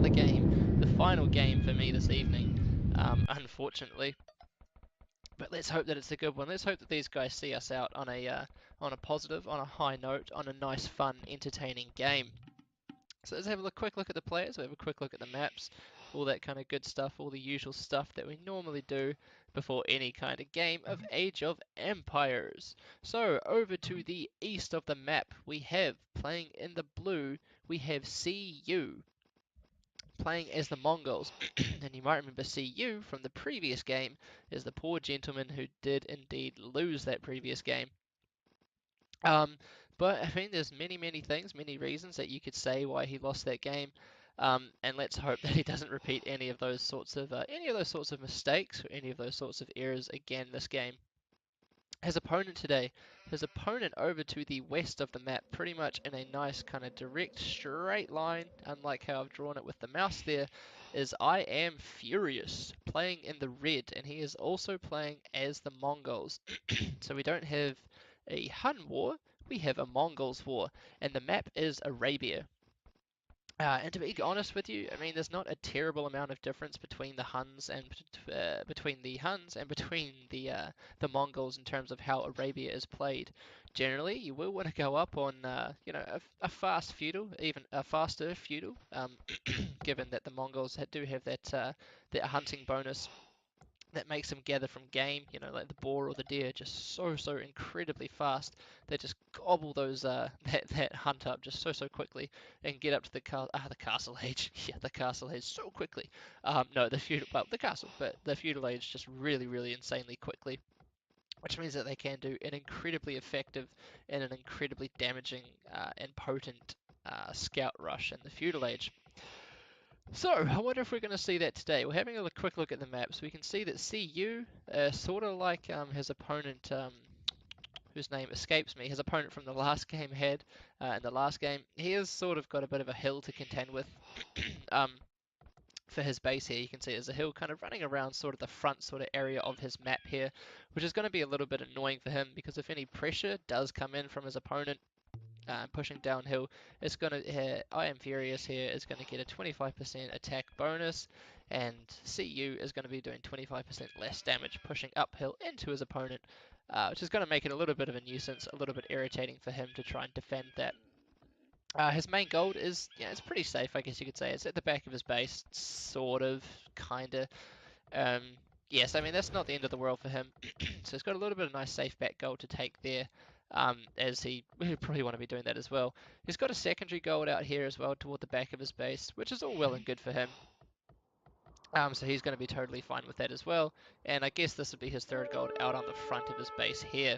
another game, the final game for me this evening, unfortunately. But let's hope that it's a good one. Let's hope that these guys see us out on a positive, on a high note, on a nice, fun, entertaining game. So let's have a quick look at the players, we'll have a quick look at the maps, all that kind of good stuff, all the usual stuff that we normally do before any kind of game of Age of Empires. So over to the east of the map, we have, playing in the blue, we have CU, playing as the Mongols. And you might remember CU from the previous game as the poor gentleman who did indeed lose that previous game. Um, but I mean, there's many things, many reasons that you could say why he lost that game. And let's hope that he doesn't repeat any of those sorts of mistakes or any of those sorts of errors again this game. His opponent today, his opponent over to the west of the map, pretty much in a nice kind of direct straight line, unlike how I've drawn it with the mouse there, is I Am Furious, playing in the red, and he is also playing as the Mongols. So we don't have a Hun war, we have a Mongols war, and the map is Arabia. And to be honest with you, I mean, there's not a terrible amount of difference between the Huns and between the Mongols in terms of how Arabia is played. Generally, you will want to go up on a fast feudal, even a faster feudal, given that the Mongols do have that hunting bonus that makes them gather from game, like the boar or the deer, just so incredibly fast. They just gobble those that hunt up just so quickly and get up to the castle age. Yeah, the castle age so quickly. No, the castle, but the feudal age just really insanely quickly. Which means that they can do an incredibly effective and an incredibly damaging and potent scout rush in the feudal age. So, I wonder if we're going to see that today. We're having a quick look at the map, so we can see that CU, sort of like his opponent, whose name escapes me, his opponent from the last game had in the last game, he has sort of got a bit of a hill to contend with. um, for his base here, you can see there's a hill kind of running around sort of the front sort of area of his map here, which is going to be a little bit annoying for him because if any pressure does come in from his opponent, pushing downhill, it's going to, I Am Furious here is going to get a 25% attack bonus, and CU is going to be doing 25% less damage pushing uphill into his opponent, which is going to make it a little bit of a nuisance, a little bit irritating for him to try and defend that. His main gold is, it's pretty safe, I guess you could say. It's at the back of his base, sort of, kinda. Um, yes, I mean, that's not the end of the world for him. So he's got a little bit of nice safe back gold to take there, as he would probably want to be doing that as well. He's got a secondary gold out here as well toward the back of his base, which is all well and good for him. So he's going to be totally fine with that as well. And I guess this would be his third gold out on the front of his base here.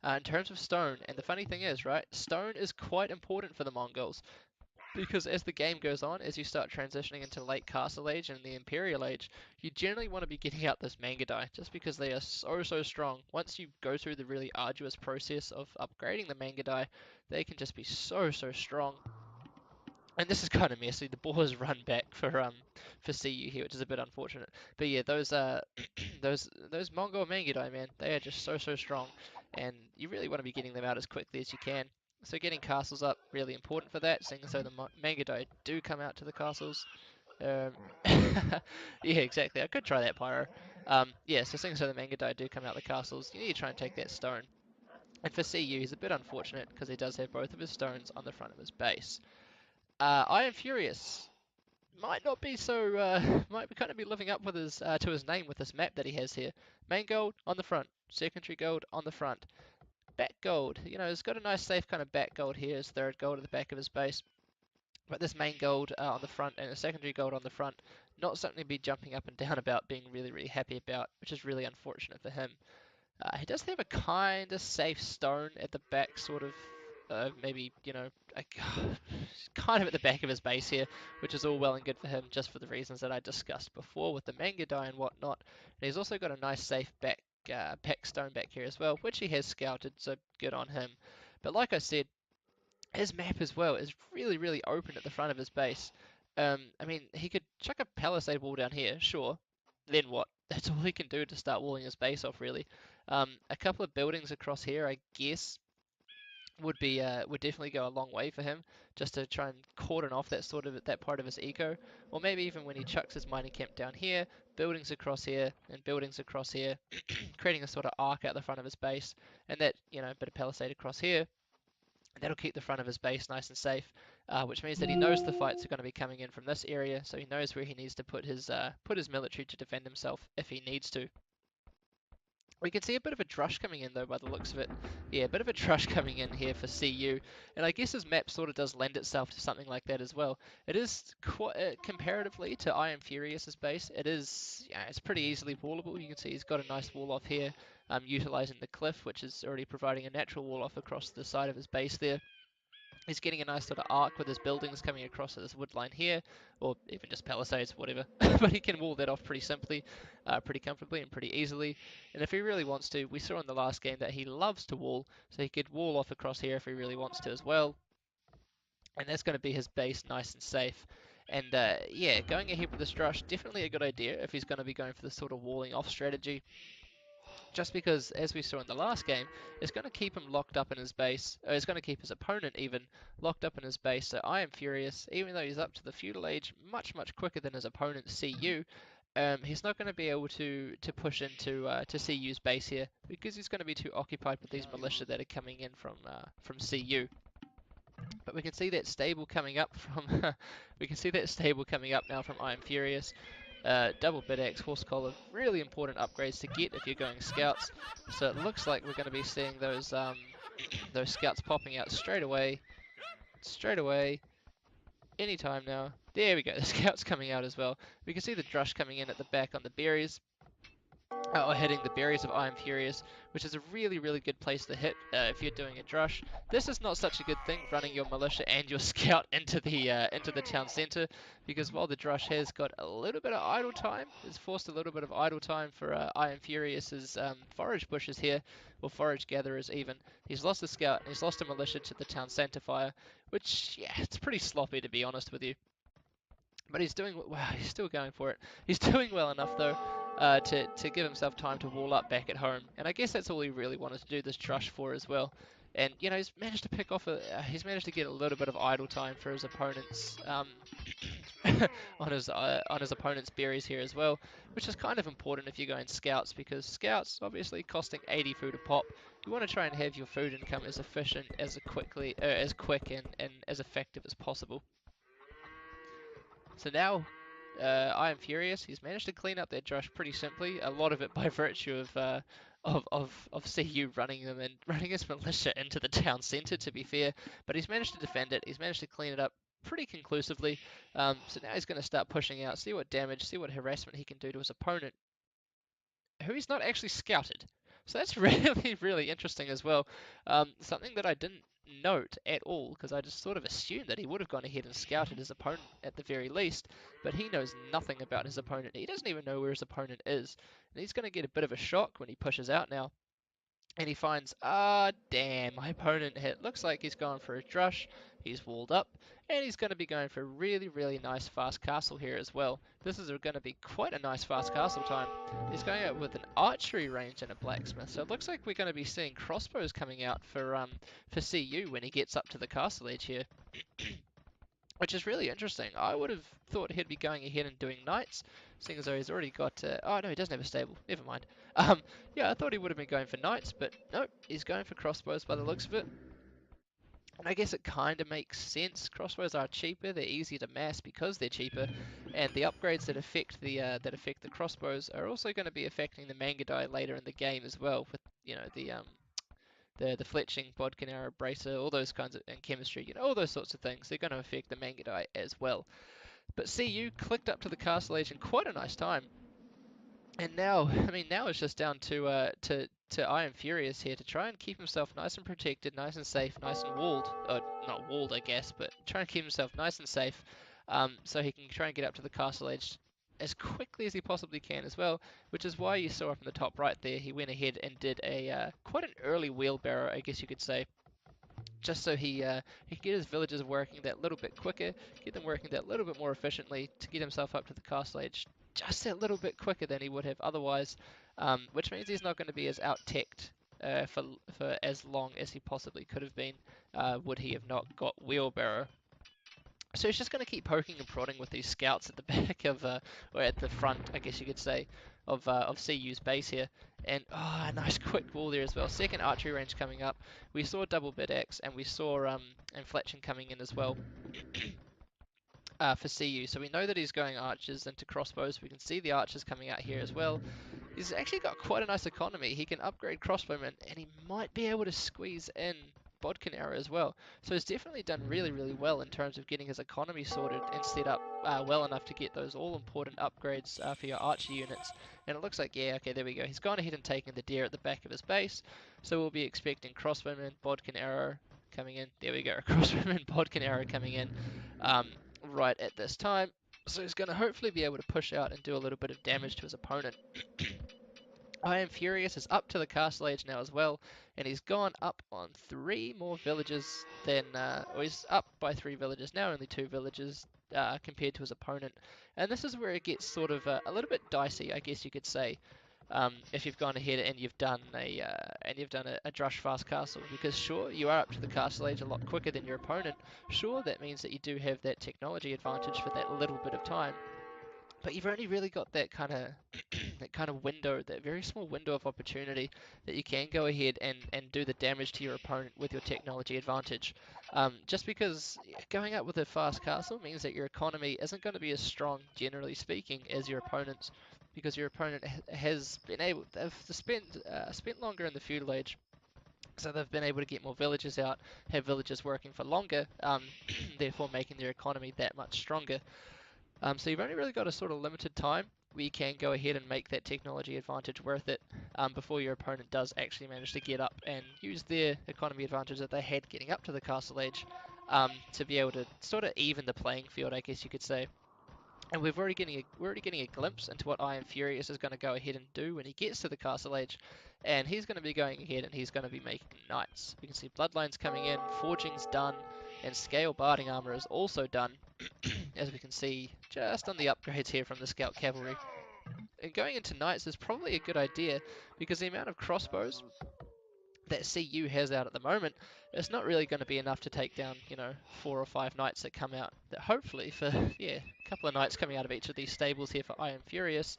In terms of stone, and the funny thing is, right, stone is quite important for the Mongols. Because as the game goes on, as you start transitioning into late Castle Age and the Imperial Age, you generally want to be getting out this Mangudai, just because they are so strong. Once you go through the really arduous process of upgrading the Mangudai, they can just be so strong. And this is kind of messy. The boars run back for CU here, which is a bit unfortunate. But yeah, those those Mongol Mangudai, man, they are just so strong, and you really want to be getting them out as quickly as you can. So getting castles up, really important for that, seeing as though the Mangudai do come out to the castles. Yeah, exactly. I could try that pyro. Yeah, so seeing as though the Mangudai do come out the castles, you need to try and take that stone. And for CU, he's a bit unfortunate because he does have both of his stones on the front of his base. I Am Furious might not be so, might kind of be living up with his to his name with this map that he has here. Main gold on the front, secondary gold on the front, back gold. He's got a nice safe kind of back gold here, his third gold at the back of his base. But this main gold on the front and a secondary gold on the front, not something to be jumping up and down about, being really happy about, which is really unfortunate for him. He does have a kind of safe stone at the back, sort of, maybe, kind of at the back of his base here, which is all well and good for him, just for the reasons that I discussed before with the Mangudai and whatnot. And he's also got a nice safe pack stone back here as well, which he has scouted, so good on him. But like I said, his map as well is really open at the front of his base. I mean, he could chuck a palisade wall down here, sure. Then what? That's all he can do to start walling his base off, really. A couple of buildings across here, I guess. would definitely go a long way for him, just to try and cordon off that part of his eco, or maybe even when he chucks his mining camp down here, buildings across here and buildings across here, creating a sort of arc out the front of his base, and that bit of palisade across here. That'll keep the front of his base nice and safe, which means that he knows the fights are going to be coming in from this area, so he knows where he needs to put his military to defend himself if he needs to. We can see a bit of a drush coming in though by the looks of it. Yeah, a bit of a drush coming in here for CU, and I guess his map sort of does lend itself to something like that as well. It is quite comparatively to I Am Furious's base. It's pretty easily wallable. You can see he's got a nice wall off here, utilizing the cliff, which is already providing a natural wall off across the side of his base there. He's getting a nice sort of arc with his buildings coming across this wood line here, or even just palisades, whatever. But he can wall that off pretty simply, pretty comfortably, and pretty easily. And if he really wants to, we saw in the last game that he loves to wall, so he could wall off across here if he really wants to as well. And that's going to be his base, nice and safe. And yeah, going ahead with this rush, definitely a good idea if he's going to be going for this sort of walling off strategy. Just because, as we saw in the last game, it's going to keep him locked up in his base, or it's going to keep his opponent even locked up in his base. So I Am Furious, even though he's up to the feudal age much quicker than his opponent CU, he's not going to be able to push into to CU's base here because he's going to be too occupied with these militia that are coming in from CU. But we can see that stable coming up from we can see that stable coming up now from I Am Furious. Double bit X, horse collar, really important upgrades to get if you're going scouts. So it looks like we're going to be seeing those those scouts popping out straight away, anytime now. There we go, the scouts coming out as well. We can see the drush coming in at the back on the berries. Or hitting the berries of I Am Furious, which is a really good place to hit if you're doing a drush. This is not such a good thing, running your militia and your scout into the town centre, because while the drush has got a little bit of idle time, it's forced a little bit of idle time for I Am Furious's forage bushes here, or forage gatherers even. He's lost a scout and he's lost a militia to the town centre fire, which, yeah, it's pretty sloppy to be honest with you. But he's doing wow. He's still going for it. He's doing well enough though to give himself time to wall up back at home. And I guess that's all he really wanted to do this trush for as well. And he's managed to pick off he's managed to get a little bit of idle time for his opponent's on his opponent's berries here as well, which is kind of important if you're going scouts, because scouts obviously costing 80 food a pop. You want to try and have your food income as efficient, as quick and as effective as possible. So now, I Am Furious. He's managed to clean up that drush pretty simply. A lot of it by virtue of CU running them and running his militia into the town centre. To be fair, but he's managed to defend it. He's managed to clean it up pretty conclusively. So now he's going to start pushing out, see what damage, see what harassment he can do to his opponent, who he's not actually scouted. So that's really interesting as well. Something that I didn't note at all, because I just sort of assumed that he would have gone ahead and scouted his opponent at the very least, but he knows nothing about his opponent. He doesn't even know where his opponent is, and he's going to get a bit of a shock when he pushes out now. And he finds, damn, my opponent looks like he's gone for a drush, he's walled up, and he's going to be going for a really nice fast castle here as well. This is going to be quite a nice fast castle time. He's going out with an archery range and a blacksmith, so it looks like we're going to be seeing crossbows coming out for CU when he gets up to the castle edge here. Which is really interesting. I would have thought he'd be going ahead and doing knights, seeing as though he's already got... oh no, he doesn't have a stable. Never mind. Yeah, I thought he would have been going for knights, but nope, he's going for crossbows by the looks of it. And I guess it kind of makes sense. Crossbows are cheaper, they're easier to mass because they're cheaper, and the upgrades that affect the crossbows are also going to be affecting the Mangudai later in the game as well, with the fletching, bodkin arrow, bracer, all those kinds of, and chemistry, all those sorts of things. They're going to affect the Mangudai as well. But CU clicked up to the castle age in quite a nice time. And now, now it's just down to I Am Furious here to try and keep himself nice and protected, nice and safe, nice and walled. Not walled, I guess, but try and keep himself nice and safe, so he can try and get up to the castle edge as quickly as he possibly can as well, which is why you saw up in the top right there, he went ahead and did a quite an early wheelbarrow, I guess you could say, just so he can get his villagers working that little bit quicker, get them working that little bit more efficiently to get himself up to the castle age just that little bit quicker than he would have otherwise, which means he's not going to be as out-teched for as long as he possibly could have been, would he have not got wheelbarrow. So he's just going to keep poking and prodding with these scouts at the back of, or at the front, I guess you could say, of CU's base here. And, oh, a nice quick wall there as well. Second archery range coming up. We saw double bit axe, and we saw inflection coming in as well. For CU, so we know that he's going archers into crossbows. We can see the archers coming out here as well. He's actually got quite a nice economy. He can upgrade crossbowmen, and he might be able to squeeze in bodkin arrow as well. So he's definitely done really, really well in terms of getting his economy sorted and set up well enough to get those all-important upgrades for your archer units. And it looks like, yeah, okay, there we go. He's gone ahead and taken the deer at the back of his base. So we'll be expecting crossbowmen, bodkin arrow coming in. There we go, crossbowmen, bodkin arrow coming in right at this time. So he's going to hopefully be able to push out and do a little bit of damage to his opponent. I Am Furious is up to the castle age now as well, and he's gone up on 3 more villages than, or he's up by 3 villages, now only 2 villages compared to his opponent. And this is where it gets sort of a little bit dicey, I guess you could say, if you've gone ahead and you've done a drush fast castle, because sure, you are up to the castle age a lot quicker than your opponent. Sure, that means that you do have that technology advantage for that little bit of time. But you've only really got that kind of that kind of window, that very small window of opportunity that you can go ahead and do the damage to your opponent with your technology advantage. Just because going up with a fast castle means that your economy isn't going to be as strong, generally speaking, as your opponent's, because your opponent has been able, they've spent longer in the feudal age. So they've been able to get more villages out, have villages working for longer, therefore making their economy that much stronger. So you've only really got a sort of limited time where you can go ahead and make that technology advantage worth it before your opponent does actually manage to get up and use their economy advantage that they had getting up to the castle age to be able to sort of even the playing field, I guess you could say. And we're already getting a glimpse into what I Am Furious is going to go ahead and do when he gets to the castle age. And he's going to be going ahead and he's going to be making knights. We can see bloodlines coming in, forging's done, and scale barding armor is also done, as we can see just on the upgrades here from the scout cavalry. And going into knights is probably a good idea, because the amount of crossbows that CU has out at the moment, it's not really going to be enough to take down, 4 or 5 knights that come out. That hopefully for, a couple of knights coming out of each of these stables here for I Am Furious.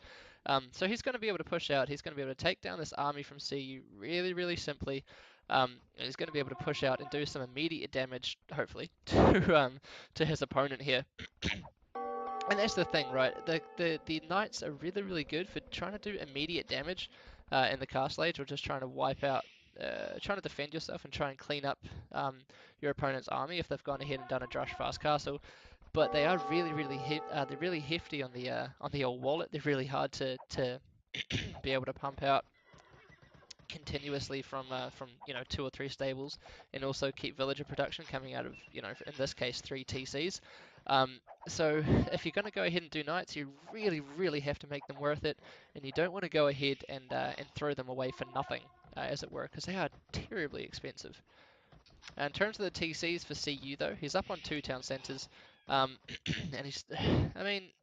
So he's going to be able to push out, he's going to be able to take down this army from CU really, really simply. And he's going to be able to push out and do some immediate damage, hopefully, to his opponent here. And that's the thing, right? The knights are really, really good for trying to do immediate damage in the castle age, or just trying to wipe out, trying to defend yourself and try and clean up your opponent's army if they've gone ahead and done a drush fast castle. But they are really, really they're really hefty on the old wallet. They're really hard to be able to pump out continuously from 2 or 3 stables, and also keep villager production coming out of, in this case, 3 TCs. So if you're going to go ahead and do knights, you really, really have to make them worth it, and you don't want to go ahead and throw them away for nothing, as it were, because they are terribly expensive. In terms of the TCs for CU though, he's up on 2 town centres, and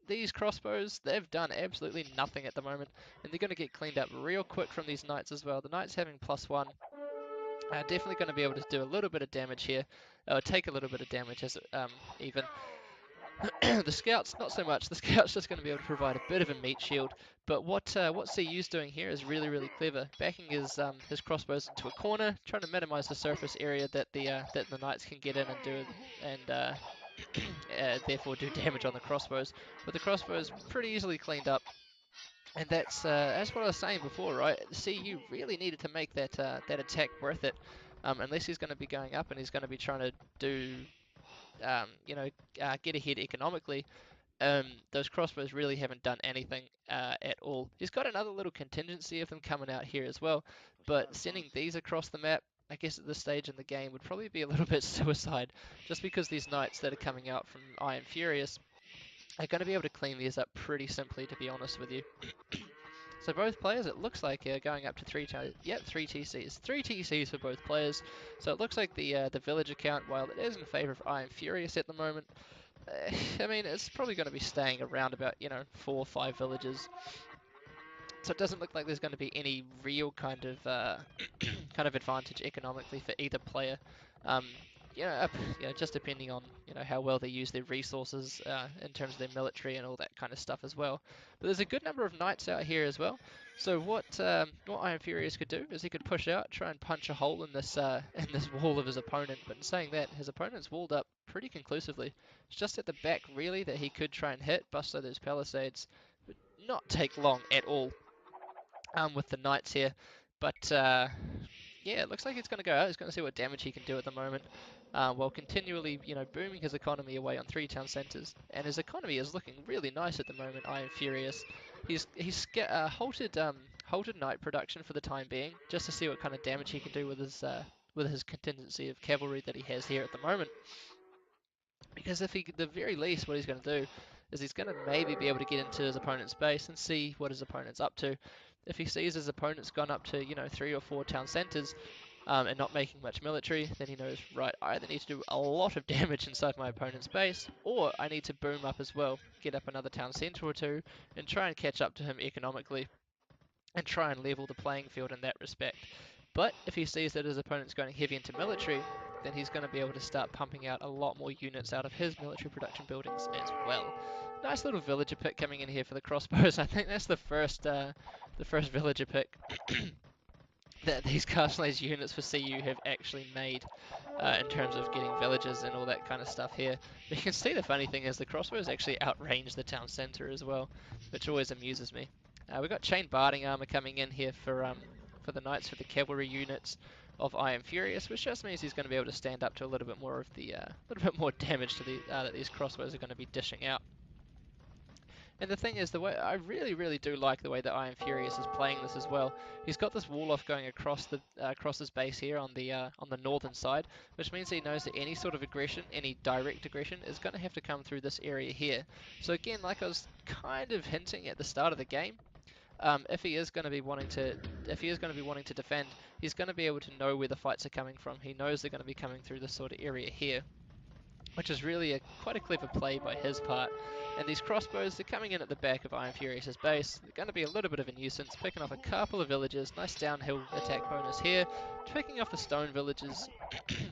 these crossbows, they've done absolutely nothing at the moment, and they're going to get cleaned up real quick from these knights as well. The knights having +1, definitely going to be able to do a little bit of damage here, or take a little bit of damage as even. The scouts, not so much. The scouts just going to be able to provide a bit of a meat shield. But what CU's doing here is really, really clever. Backing his crossbows into a corner, trying to minimize the surface area that the knights can get in and do, and therefore do damage on the crossbows. But the crossbows pretty easily cleaned up. And that's what I was saying before, right? CU really needed to make that attack worth it, unless he's going to be going up and he's going to be trying to do get ahead economically. Those crossbows really haven't done anything at all. He's got another little contingency of them coming out here as well, but sending these across the map, I guess at this stage in the game, would probably be a little bit suicide, just because these knights that are coming out from I Am Furious are going to be able to clean these up pretty simply, to be honest with you. So both players, it looks like, are going up to 3 TCs. 3 TCs for both players. So it looks like the villager count, while it is in favour of I Am Furious at the moment, it's probably going to be staying around about, 4 or 5 villages. So it doesn't look like there's going to be any real kind of kind of advantage economically for either player. Um, just depending on how well they use their resources in terms of their military and all that kind of stuff as well. But there's a good number of knights out here as well. So what Iron Furious could do is he could push out, try and punch a hole in this in this wall of his opponent. But in saying that, his opponent's walled up pretty conclusively. It's just at the back really that he could try and hit, bust those palisades. Would not take long at all with the knights here. But yeah, it looks like he's going to go out. He's going to see what damage he can do at the moment, while continually, booming his economy away on 3 town centers. And his economy is looking really nice at the moment. I am furious. He's halted knight production for the time being, just to see what kind of damage he can do with his contingency of cavalry that he has here at the moment. Because if he, the very least, what he's going to do is he's going to maybe be able to get into his opponent's base and see what his opponent's up to. If he sees his opponent's gone up to, 3 or 4 town centers and not making much military, then he knows, right, I either need to do a lot of damage inside my opponent's base, or I need to boom up as well, get up another town center or two, and try and catch up to him economically, and try and level the playing field in that respect. But if he sees that his opponent's going heavy into military, then he's going to be able to start pumping out a lot more units out of his military production buildings as well. Nice little villager pick coming in here for the crossbows. I think that's the first villager pick that these Castle Age units for CU have actually made in terms of getting villages and all that kind of stuff here. But you can see the funny thing is the crossbows actually outrange the town center as well, which always amuses me. We've got chain barding armor coming in here for the knights, for the cavalry units of I Am Furious, which just means he's going to be able to stand up to a little bit more of the little bit more damage to the that these crossbows are going to be dishing out. And the thing is, the way I really do like the way that I Am Furious is playing this as well. He's got this wall off going across his base here on the northern side, which means he knows that any sort of aggression, any direct aggression, is going to have to come through this area here. So again, like I was kind of hinting at the start of the game, if he is going to be wanting to defend, he's going to be able to know where the fights are coming from. He knows they're going to be coming through this sort of area here, which is really quite a clever play by his part. And these crossbows, they're coming in at the back of Iron Furious's base. They're going to be a little bit of a nuisance, picking off a couple of villages. Nice downhill attack bonus here, picking off the stone villages,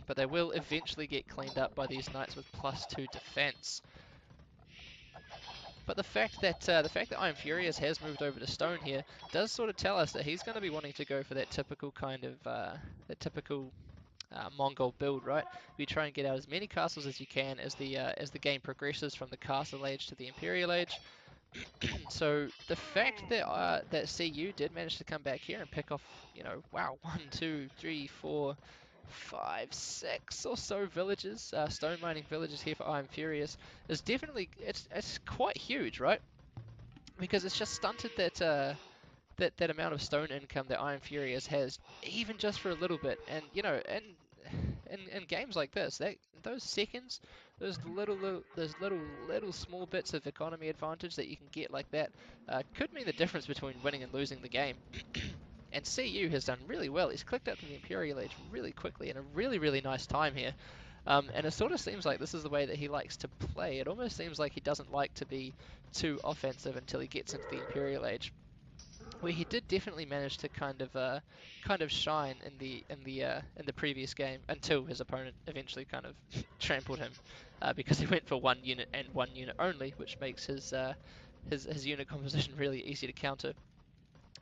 but they will eventually get cleaned up by these knights with +2 defense. But the fact that Iron Furious has moved over to stone here does sort of tell us that he's going to be wanting to go for that typical kind of Mongol build, right? We try and get out as many castles as you can as the game progresses from the Castle Age to the Imperial Age. So the fact that that CU did manage to come back here and pick off, wow, 1, 2, 3, 4, 5, 6 or so villages, stone mining villages here for Iron Furious is definitely it's quite huge, right? Because it's just stunted that amount of stone income that Iron Furious has, even just for a little bit. And in games like this, those seconds, those little small bits of economy advantage that you can get like that, could mean the difference between winning and losing the game. And CU has done really well. He's clicked up to the Imperial Age really quickly in a really nice time here. And it sort of seems like this is the way that he likes to play. It almost seems like he doesn't like to be too offensive until he gets into the Imperial Age, where he did definitely manage to kind of shine in the previous game until his opponent eventually kind of trampled him, because he went for 1 unit and 1 unit only, which makes his unit composition really easy to counter.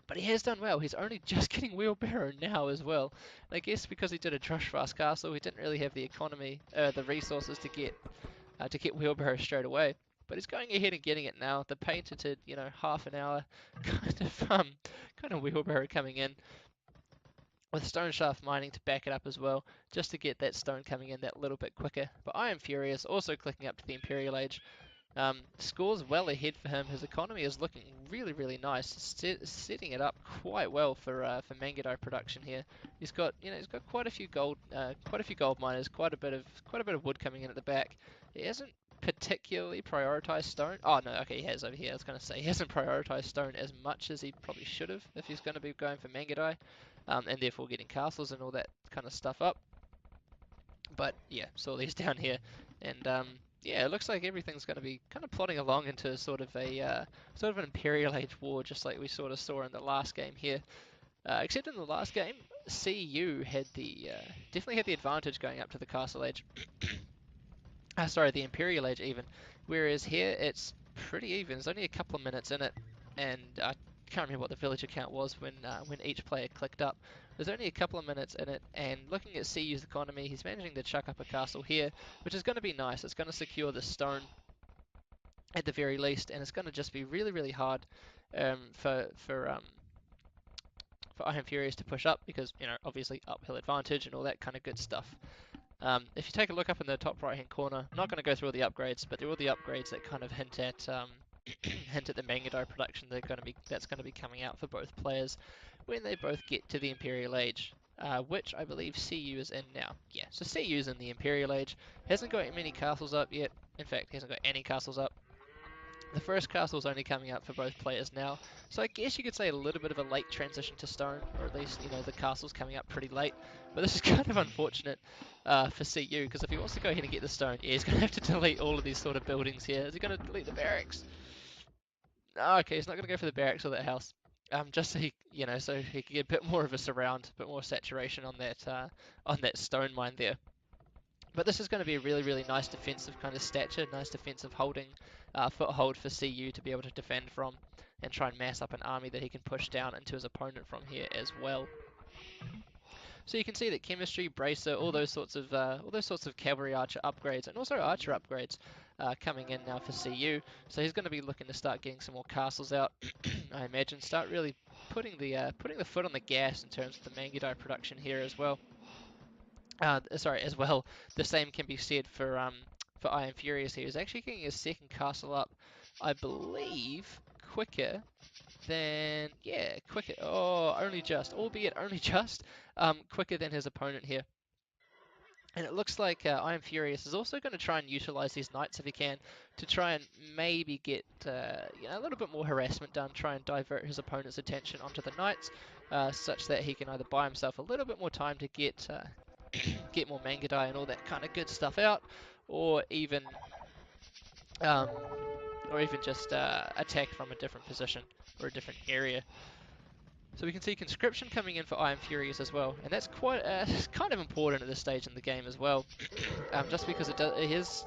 But he has done well. He's only just getting wheelbarrow now as well. And I guess because he did a Drush Fast Castle, he didn't really have the economy, the resources to get wheelbarrow straight away. But he's going ahead and getting it now. The patented, half an hour kind of wheelbarrow coming in, with stone shaft mining to back it up as well, just to get that stone coming in that little bit quicker. But I Am Furious also clicking up to the Imperial Age. Scores well ahead for him. His economy is looking really nice, setting it up quite well for Mangudai production here. He's got quite a few gold miners, quite a bit of wood coming in at the back. He hasn't particularly prioritized stone. Oh no, okay, he has over here. I was going to say he hasn't prioritized stone as much as he probably should have if he's going to be going for Mangudai, and therefore getting castles and all that kind of stuff up. But yeah, saw these down here, and yeah, it looks like everything's going to be kind of plodding along into sort of an Imperial Age war, just like we sort of saw in the last game here. Except in the last game, CU had the definitely had the advantage going up to the Castle Age. Sorry, the Imperial Age even. Whereas here it's pretty even. There's only a couple of minutes in it, and I can't remember what the villager count was when each player clicked up. There's only a couple of minutes in it, and looking at CU's economy, he's managing to chuck up a castle here, which is going to be nice. It's going to secure the stone at the very least, and it's going to just be really, really hard for Iron Furious to push up because, you know, obviously uphill advantage and all that kind of good stuff. If you take a look up in the top right hand corner, I'm not going to go through all the upgrades, but they're all the upgrades that kind of hint at hint at the Mangudai production that's going to be coming out for both players when they both get to the Imperial Age, which I believe CU is in now. Yeah, so CU is in the Imperial Age. Hasn't got many castles up yet. In fact, hasn't got any castles up. The first castle is only coming out for both players now, so I guess you could say a little bit of a late transition to stone, or at least, you know, the castle's coming up pretty late. But this is kind of unfortunate for CU, because if he wants to go ahead and get the stone, yeah, he's going to have to delete all of these sort of buildings here. Is he going to delete the barracks? No, okay, he's not going to go for the barracks or that house. Just so he, you know, so he can get a bit more of a surround, a bit more saturation on that stone mine there. But this is going to be a really, really nice defensive kind of stature, nice defensive holding foothold for CU to be able to defend from and try and mass up an army that he can push down into his opponent from here as well. So you can see that chemistry, bracer, all those sorts of cavalry archer upgrades and also archer upgrades coming in now for CU. So he's going to be looking to start getting some more castles out. I imagine start really putting the foot on the gas in terms of the Mangudai production here as well. As well, the same can be said for Iron Furious here. He's actually getting his second castle up, I believe, quicker than, yeah, quicker, oh, only just, albeit only just, quicker than his opponent here. And it looks like Iron Furious is also going to try and utilize these knights if he can to try and maybe get you know, a little bit more harassment done, try and divert his opponent's attention onto the knights, such that he can either buy himself a little bit more time to get get more Mangudai and all that kind of good stuff out, or even um, just attack from a different position or a different area. So we can see conscription coming in for Iron Furious as well, and that's quite kind of important at this stage in the game as well, just because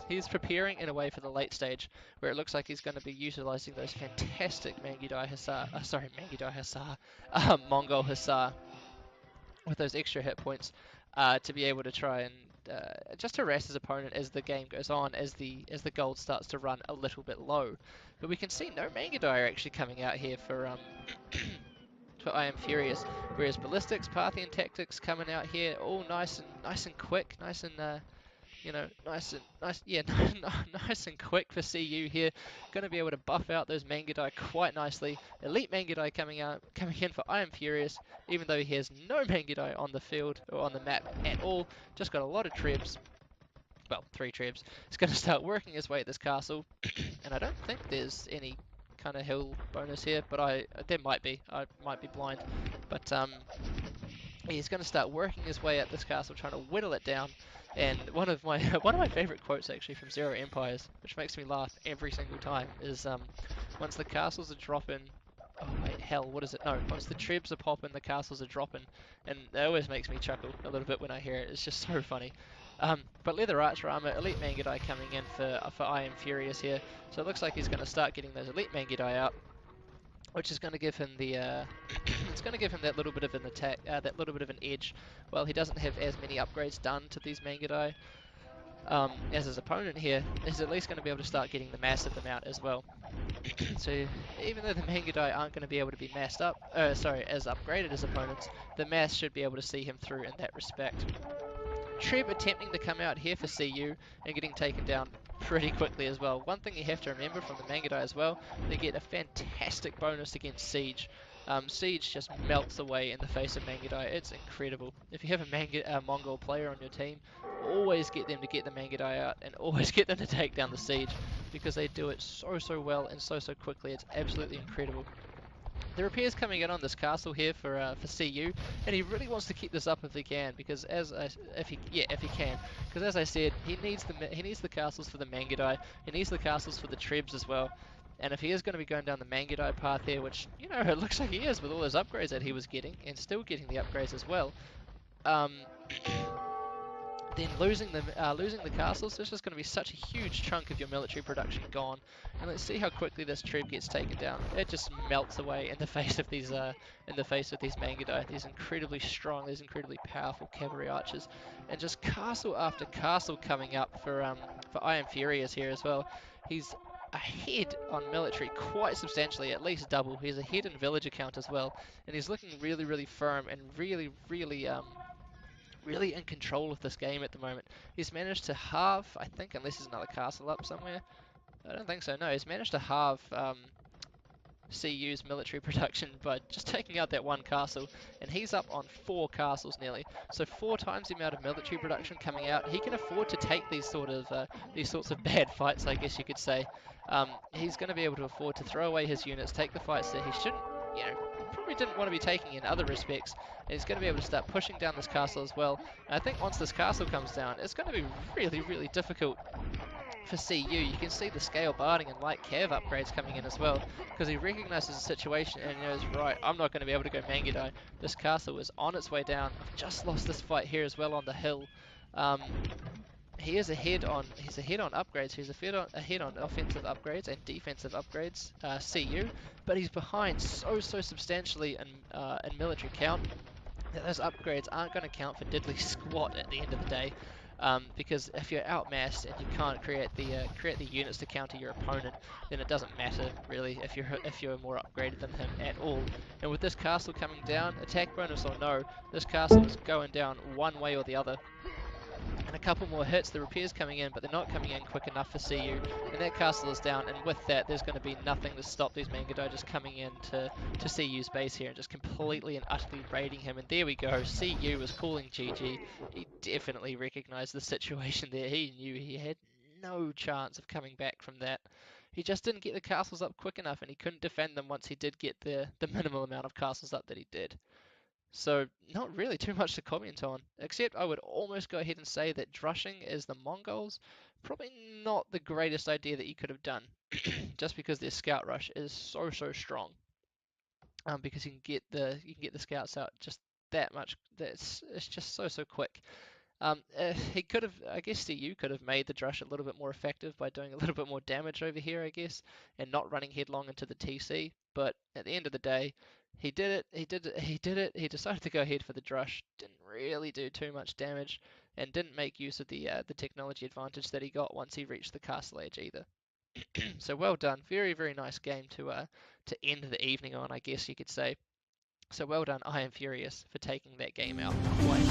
he's preparing in a way for the late stage where it looks like he's going to be utilizing those fantastic Mongol Hussar with those extra hit points to be able to try and just harass his opponent as the game goes on, as the gold starts to run a little bit low. But we can see no Mangudai are actually coming out here for for I Am Furious, whereas Ballistics, Parthian Tactics coming out here, all nice and quick, nice and you know, nice, yeah, nice and quick for CU here. Going to be able to buff out those Mangudai quite nicely. Elite Mangudai coming in for I Am Furious, even though he has no Mangudai on the field or on the map at all. Just got a lot of trebs. Well, 3 trebs. He's going to start working his way at this castle, and I don't think there's any kind of hill bonus here, but there might be. I might be blind, but he's going to start working his way at this castle, trying to whittle it down. And one of my favorite quotes actually from Zero Empires, which makes me laugh every single time, is once the castles are dropping. Oh wait, hell, what is it? No, once the trebs are popping, the castles are dropping, and that always makes me chuckle a little bit when I hear it. It's just so funny. But leather archer armor, elite Mangudai coming in for I Am Furious here. So it looks like he's going to start getting those elite Mangudai out, which is going to give him the it's going to give him that little bit of an attack, that little bit of an edge. Well, he doesn't have as many upgrades done to these Mangudai as his opponent here. He's at least going to be able to start getting the massive amount as well. So even though the Mangudai aren't going to be able to be massed up, as upgraded as opponents, the mass should be able to see him through in that respect. Treb attempting to come out here for CU and getting taken down pretty quickly as well. One thing you have to remember from the Mangudai as well, they get a fantastic bonus against Siege. Siege just melts away in the face of Mangudai. It's incredible. If you have a Mongol player on your team, always get them to get the Mangudai out and always get them to take down the Siege, because they do it so well and so quickly. It's absolutely incredible. The repairs coming in on this castle here for CU, and he really wants to keep this up if he can, because if he can, because as I said, he needs the castles for the Mangudai, he needs the castles for the trebs as well, And if he is going to be going down the Mangudai path here, which, you know, it looks like he is with all those upgrades that he was getting, and still getting the upgrades as well, then losing the castles, there's just going to be such a huge chunk of your military production gone. And let's see how quickly this troop gets taken down. It just melts away in the face of these Mangudai, these incredibly strong, these incredibly powerful cavalry archers, and just castle after castle coming up for Iron Furious here as well. He's ahead on military quite substantially, at least double. He's ahead in villager count as well, and he's looking really, really firm and really in control of this game at the moment. He's managed to halve, I think, unless there's another castle up somewhere. I don't think so, no. He's managed to halve CU's military production by just taking out that one castle, and he's up on 4 castles nearly. So 4 times the amount of military production coming out. He can afford to take these sorts of bad fights, I guess you could say. He's going to be able to afford to throw away his units, take the fights that he shouldn't, you know, probably didn't want to be taking in other respects. And he's going to be able to start pushing down this castle as well. And I think once this castle comes down, it's going to be really, really difficult for CU. You can see the scale barding and light cav upgrades coming in as well, because he recognizes the situation and knows, right, I'm not going to be able to go Mangudai. This castle is on its way down. I've just lost this fight here as well on the hill. He is ahead on upgrades. He's ahead on offensive upgrades and defensive upgrades, CU, but he's behind so substantially in military count that those upgrades aren't going to count for diddly squat at the end of the day. Because if you're outmassed and you can't create the units to counter your opponent, then it doesn't matter really if you're more upgraded than him at all. And with this castle coming down, attack bonus or no, this castle is going down one way or the other. And a couple more hits, the repairs coming in, but they're not coming in quick enough for CU. And that castle is down, and with that, there's going to be nothing to stop these Mangudai just coming in to CU's base here and just completely and utterly raiding him. And there we go, CU was calling GG. He definitely recognized the situation there. He knew he had no chance of coming back from that. He just didn't get the castles up quick enough, and he couldn't defend them once he did get the minimal amount of castles up that he did. So not really too much to comment on, except I would almost go ahead and say that drushing as the Mongols, probably not the greatest idea that you could have done, just because their scout rush is so strong. Because you can get the scouts out just that much. It's just so quick. He could have, I guess CU could have made the drush a little bit more effective by doing a little bit more damage over here, I guess, and not running headlong into the TC. But at the end of the day, he did it. He decided to go ahead for the drush. Didn't really do too much damage, and didn't make use of the technology advantage that he got once he reached the castle edge either. So well done. Very nice game to end the evening on, I guess you could say. So well done, I Am Furious, for taking that game out quite